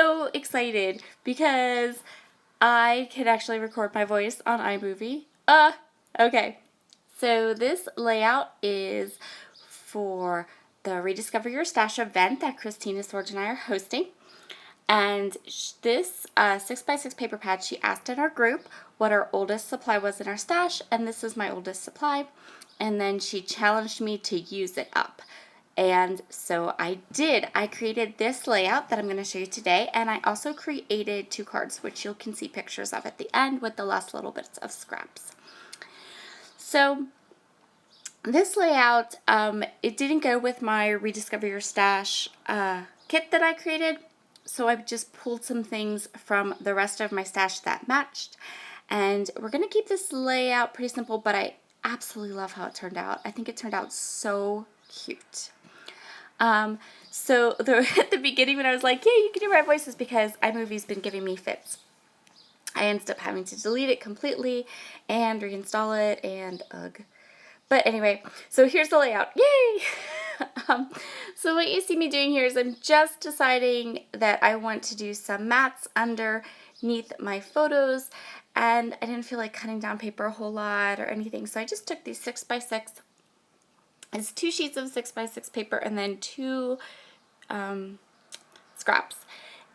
so excited because I can actually record my voice on iMovie. Okay. So this layout is for the Rediscover Your Stash event that Christina Sorge and I are hosting. And this 6x6 paper pad, she asked in our group what our oldest supply was in our stash, and this is my oldest supply. And then she challenged me to use it up. And so I did. I created this layout that I'm going to show you today, and I also created 2 cards, which you can see pictures of at the end with the last little bits of scraps. So this layout, it didn't go with my Rediscover Your Stash kit that I created, so I just pulled some things from the rest of my stash that matched. And we're going to keep this layout pretty simple, but I absolutely love how it turned out. I think it turned out so cute. So at the beginning when I was like, yeah, you can do my voices because iMovie's been giving me fits, I ended up having to delete it completely and reinstall it, and ugh. But anyway, so here's the layout. Yay! So what you see me doing here is I'm just deciding that I want to do some mats underneath my photos, and I didn't feel like cutting down paper a whole lot or anything, so I just took these 6x6. It's 2 sheets of 6x6 paper and then 2 scraps.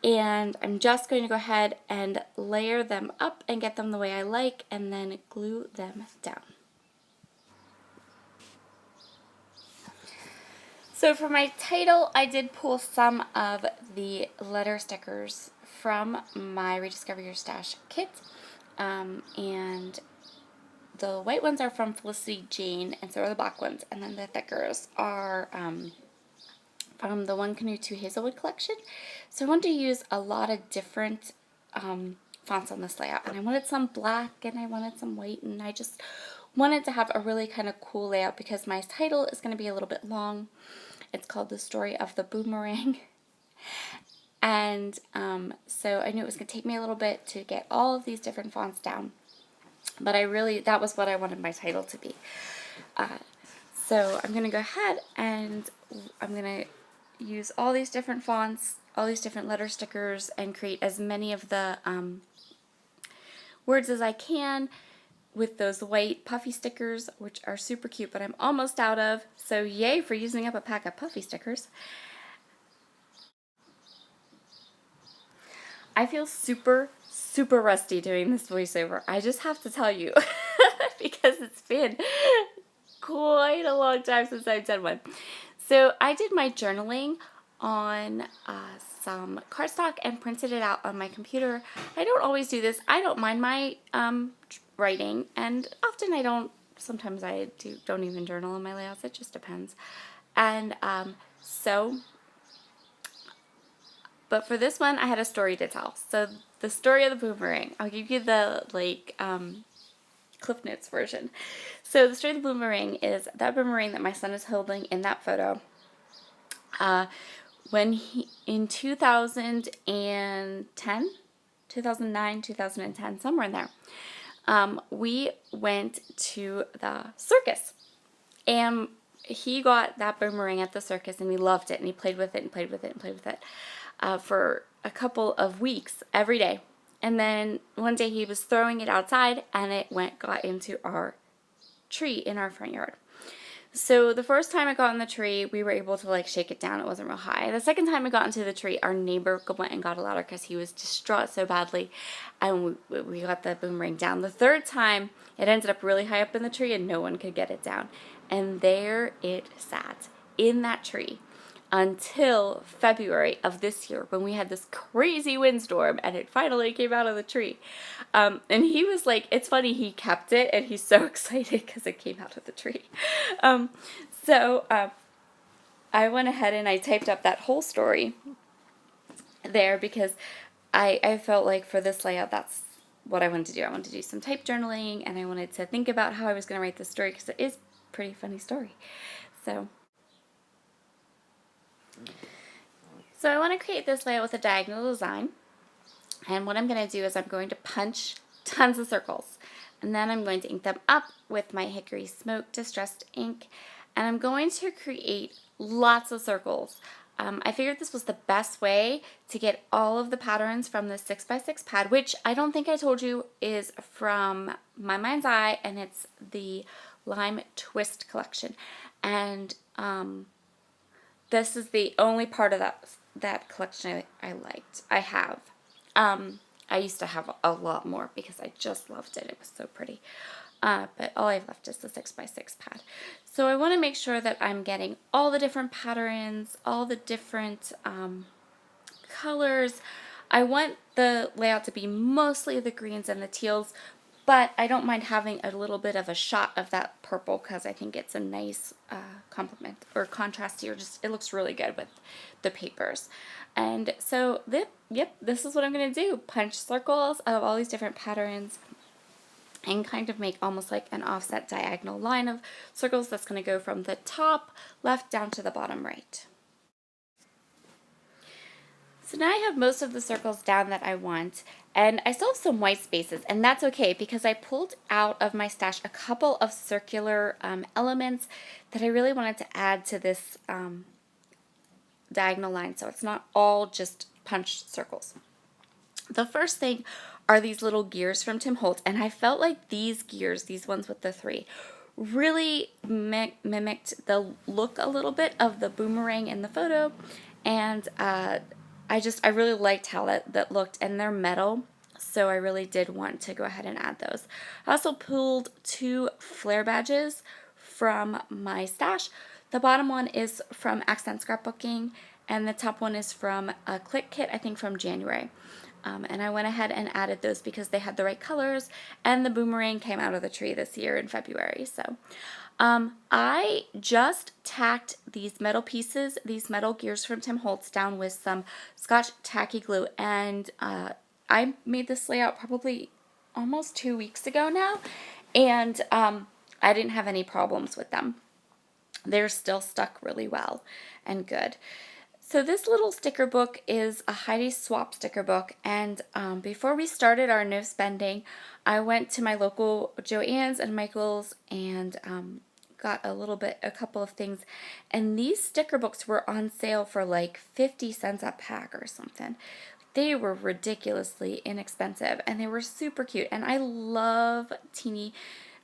And I'm just going to go ahead and layer them up and get them the way I like, and then glue them down. So for my title, I did pull some of the letter stickers from my Rediscover Your Stash kit, and the white ones are from Felicity Jane, and so are the black ones, and then the thickers are from the One Canoe 2 Hazelwood collection. So I wanted to use a lot of different fonts on this layout, and I wanted some black and I wanted some white, and I just wanted to have a really kind of cool layout because my title is going to be a little bit long. It's called The Story of the Boomerang. And so I knew it was going to take me a little bit to get all of these different fonts down. But that was what I wanted my title to be. So I'm going to go ahead and I'm going to use all these different fonts, all these different letter stickers, and create as many of the words as I can with those white puffy stickers, which are super cute, but I'm almost out of, so yay for using up a pack of puffy stickers. I feel super rusty doing this voiceover. I just have to tell you, because it's been quite a long time since I've done one. So I did my journaling on some cardstock and printed it out on my computer. I don't always do this. I don't mind my writing, and often I don't. Sometimes I don't even journal in my layouts. It just depends. And but for this one, I had a story to tell. So the story of the boomerang. I'll give you the Cliff Notes version. So the story of the boomerang is that boomerang that my son is holding in that photo. When in 2010, 2009, 2010, somewhere in there, we went to the circus, and he got that boomerang at the circus, and he loved it, and he played with it and played with it and played with it for a couple of weeks every day. And then one day he was throwing it outside, and it got into our tree in our front yard. So the first time it got in the tree, we were able to shake it down. It wasn't real high. The second time it got into the tree, our neighbor went and got a ladder because he was distraught so badly, and we got the boomerang down. The third time, it ended up really high up in the tree, and no one could get it down. And there it sat in that tree until February of this year, when we had this crazy windstorm and it finally came out of the tree. And he was like, it's funny, he kept it, and he's so excited because it came out of the tree. So I went ahead and I typed up that whole story there because I felt like for this layout, that's what I wanted to do. I wanted to do some type journaling, and I wanted to think about how I was going to write this story because it is a pretty funny story. So I want to create this layout with a diagonal design, and what I'm going to do is I'm going to punch tons of circles, and then I'm going to ink them up with my Hickory Smoke Distressed ink, and I'm going to create lots of circles I figured this was the best way to get all of the patterns from the 6x6 pad, which I don't think I told you is from My Mind's Eye, and it's the Lime Twist collection. And this is the only part of that collection I liked. I have. I used to have a lot more because I just loved it. It was so pretty. But all I've left is the 6x6 pad. So I want to make sure that I'm getting all the different patterns, all the different colors. I want the layout to be mostly the greens and the teals, but I don't mind having a little bit of a shot of that purple because I think it's a nice complement or contrast here. Just, it looks really good with the papers. And so, yep, this is what I'm going to do. Punch circles of all these different patterns and kind of make almost like an offset diagonal line of circles that's going to go from the top left down to the bottom right. So now I have most of the circles down that I want, and I still have some white spaces, and that's okay because I pulled out of my stash a couple of circular elements that I really wanted to add to this diagonal line, so it's not all just punched circles. The first thing are these little gears from Tim Holtz, and I felt like these gears, these ones with the 3, really mimicked the look a little bit of the boomerang in the photo, and I really liked how that looked, and they're metal, so I really did want to go ahead and add those. I also pulled 2 flare badges from my stash. The bottom one is from Accent Scrapbooking, and the top one is from a Click Kit, I think from January. And I went ahead and added those because they had the right colors, and the boomerang came out of the tree this year in February. So I just tacked these metal pieces, these metal gears from Tim Holtz, down with some Scotch tacky glue, and I made this layout probably almost 2 weeks ago now, and I didn't have any problems with them. They're still stuck really well and good. So this little sticker book is a Heidi Swap sticker book, and before we started our no spending, I went to my local Joann's and Michael's and got a couple of things, and these sticker books were on sale for like 50 cents a pack or something. They were ridiculously inexpensive, and they were super cute, and I love teeny,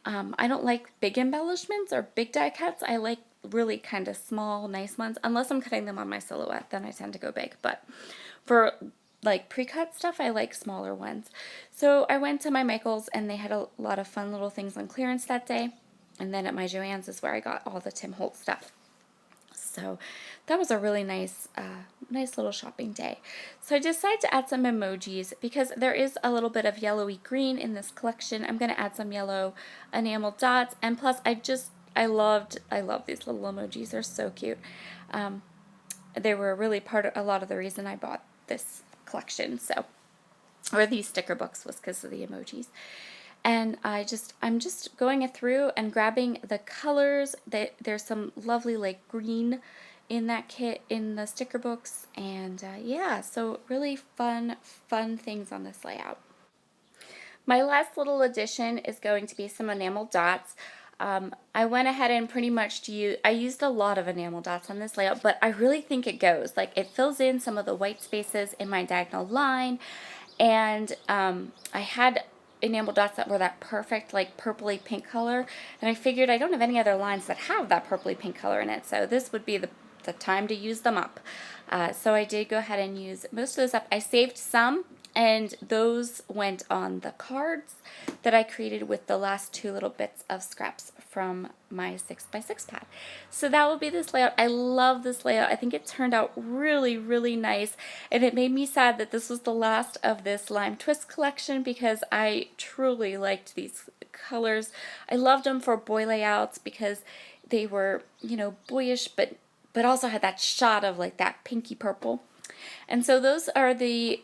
I don't like big embellishments or big die cuts. I like really kind of small, nice ones, unless I'm cutting them on my silhouette, then I tend to go big, but for like pre-cut stuff, I like smaller ones. So I went to my Michael's, and they had a lot of fun little things on clearance that day, and then at my Joann's is where I got all the Tim Holtz stuff. So that was a really nice little shopping day. So I decided to add some emojis because there is a little bit of yellowy green in this collection. I'm going to add some yellow enamel dots, and plus I love these little emojis. They're so cute. They were really a lot of the reason I bought this collection, or these sticker books, was because of the emojis. And I'm just going through and grabbing the colors. There's some lovely like green in that kit in the sticker books, and yeah, so really fun things on this layout. My last little addition is going to be some enamel dots. I went ahead and pretty much I used a lot of enamel dots on this layout, but I really think it goes. Like, it fills in some of the white spaces in my diagonal line, and I had enamel dots that were that perfect like purpley pink color, and I figured I don't have any other lines that have that purpley pink color in it, so this would be the time to use them up. So I did go ahead and use most of those up. I saved some, and those went on the cards that I created with the last 2 little bits of scraps from my 6x6 pad. So that will be this layout. I love this layout. I think it turned out really nice, and it made me sad that this was the last of this Lime Twist collection because I truly liked these colors. I loved them for boy layouts because they were, boyish, but also had that shot of like that pinky purple. And so those are the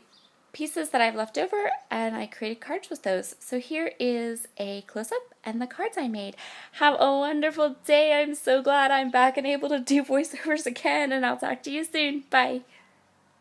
pieces that I've left over, and I created cards with those. So here is a close-up and the cards I made. Have a wonderful day. I'm so glad I'm back and able to do voiceovers again, and I'll talk to you soon. Bye.